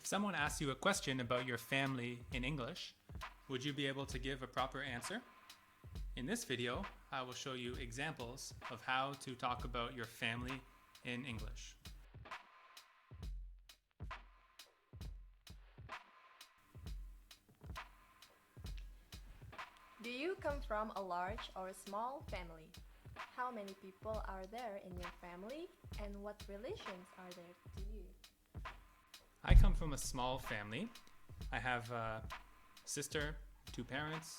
If someone asks you a question about your family in English, would you be able to give a proper answer? In this video, I will show you examples of how to talk about your family in English. Do you come from a large or small family? How many people are there in your family, and what relations are there to you? I come from a small family. I have a sister, two parents,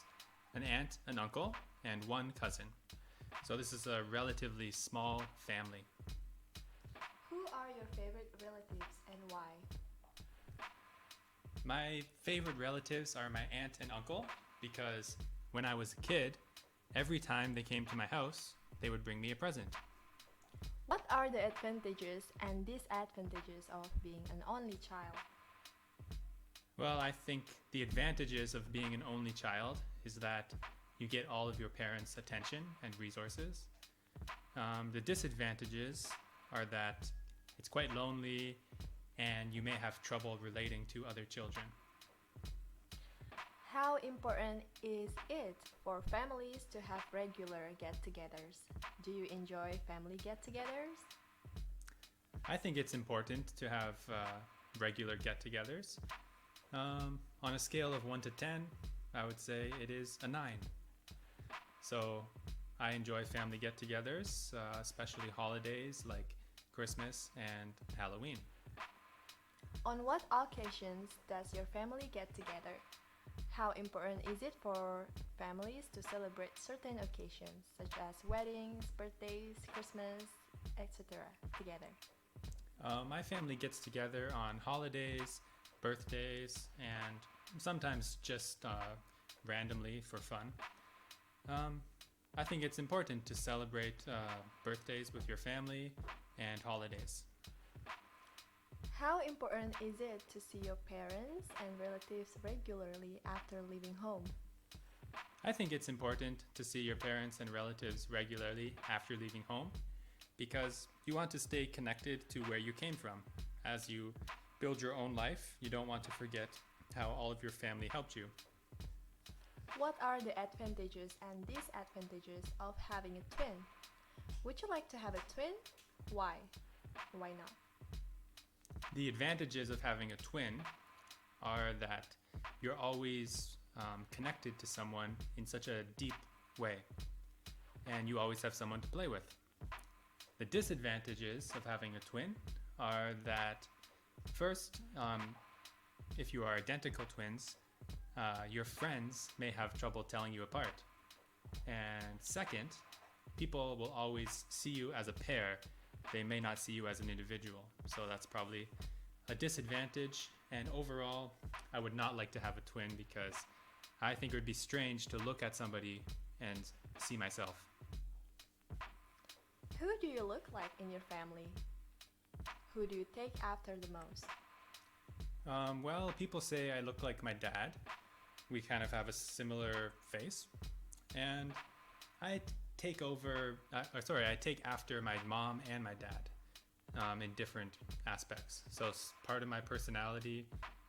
an aunt, an uncle, and one cousin. So this is a relatively small family. Who are your favorite relatives and why? My favorite relatives are my aunt and uncle because when I was a kid, every time they came to my house, they would bring me a present. What are the advantages and disadvantages of being an only child? Well, I think the advantages of being an only child is that you get all of your parents' attention and resources. The disadvantages are that it's quite lonely and you may have trouble relating to other children. How important is it for families to have regular get-togethers? Do you enjoy family get-togethers? I think it's important to have regular get-togethers. On a scale of 1 to 10, I would say it is a 9. So I enjoy family get-togethers, especially holidays like Christmas and Halloween. On what occasions does your family get together? How important is it for families to celebrate certain occasions such as weddings, birthdays, Christmas, etc. together? My family gets together on holidays, birthdays, and sometimes just randomly for fun. I think it's important to celebrate birthdays with your family and holidays. How important is it to see your parents and relatives regularly after leaving home? I think it's important to see your parents and relatives regularly after leaving home because you want to stay connected to where you came from. As you build your own life, you don't want to forget how all of your family helped you. What are the advantages and disadvantages of having a twin? Would you like to have a twin? Why? Why not? The advantages of having a twin are that you're always connected to someone in such a deep way, and you always have someone to play with. The disadvantages of having a twin are that first, if you are identical twins, your friends may have trouble telling you apart. And second, people will always see you as a pair. They may not see you as an individual. So that's probably a disadvantage. And overall, I would not like to have a twin because I think it would be strange to look at somebody and see myself. Who do you look like in your family? Who do you take after the most? Well, people say I look like my dad. We kind of have a similar face. And I take after my mom and my dad in different aspects. So part of my personality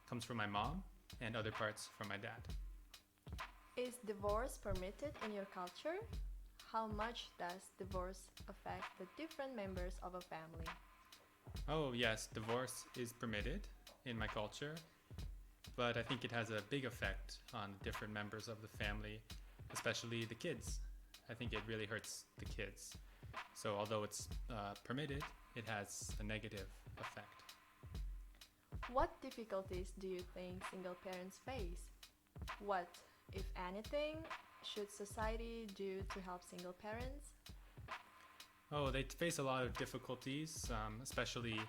comes from my mom and other parts from my dad. Is divorce permitted in your culture? How much does divorce affect the different members of a family? Oh, yes, divorce is permitted in my culture, but I think it has a big effect on different members of the family, especially the kids. I think it really hurts the kids. So although it's permitted, it has a negative effect. What difficulties do you think single parents face? What, if anything, should society do to help single parents? Oh, they face a lot of difficulties, especially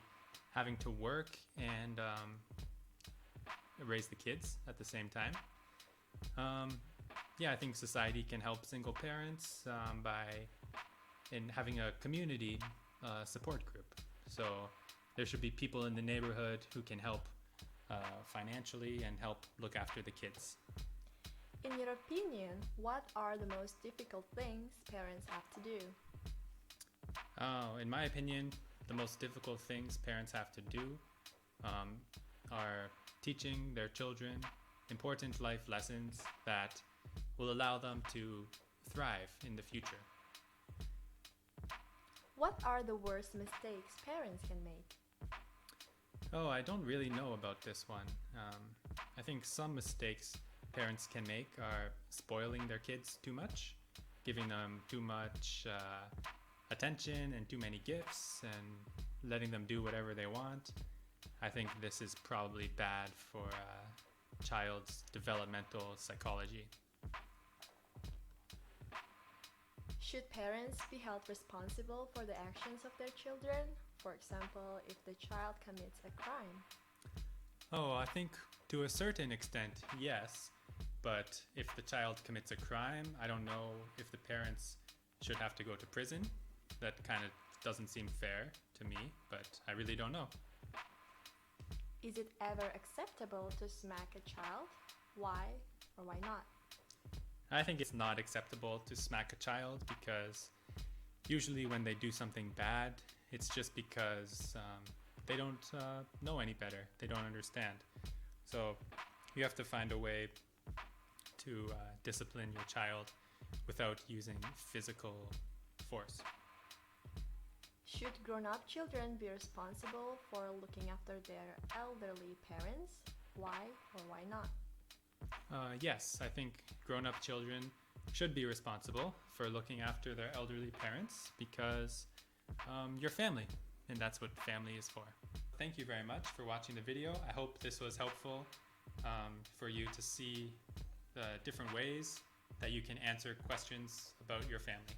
having to work and raise the kids at the same time. I think society can help single parents by having a community support group. So there should be people in the neighborhood who can help financially and help look after the kids. In your opinion, what are the most difficult things parents have to do? In my opinion, the most difficult things parents have to do are teaching their children important life lessons that will allow them to thrive in the future. What are the worst mistakes parents can make? Oh, I don't really know about this one. I think some mistakes parents can make are spoiling their kids too much, giving them too much attention and too many gifts, and letting them do whatever they want. I think this is probably bad for a child's developmental psychology. Should parents be held responsible for the actions of their children? For example, if the child commits a crime. Oh, I think to a certain extent, yes. But if the child commits a crime, I don't know if the parents should have to go to prison. That kind of doesn't seem fair to me, but I really don't know. Is it ever acceptable to smack a child? Why or why not? I think it's not acceptable to smack a child because usually when they do something bad, it's just because they don't know any better. They don't understand. So you have to find a way to discipline your child without using physical force. Should grown-up children be responsible for looking after their elderly parents? Why or why not? Yes, I think grown-up children should be responsible for looking after their elderly parents because you're family, and that's what family is for. Thank you very much for watching the video. I hope this was helpful for you to see the different ways that you can answer questions about your family.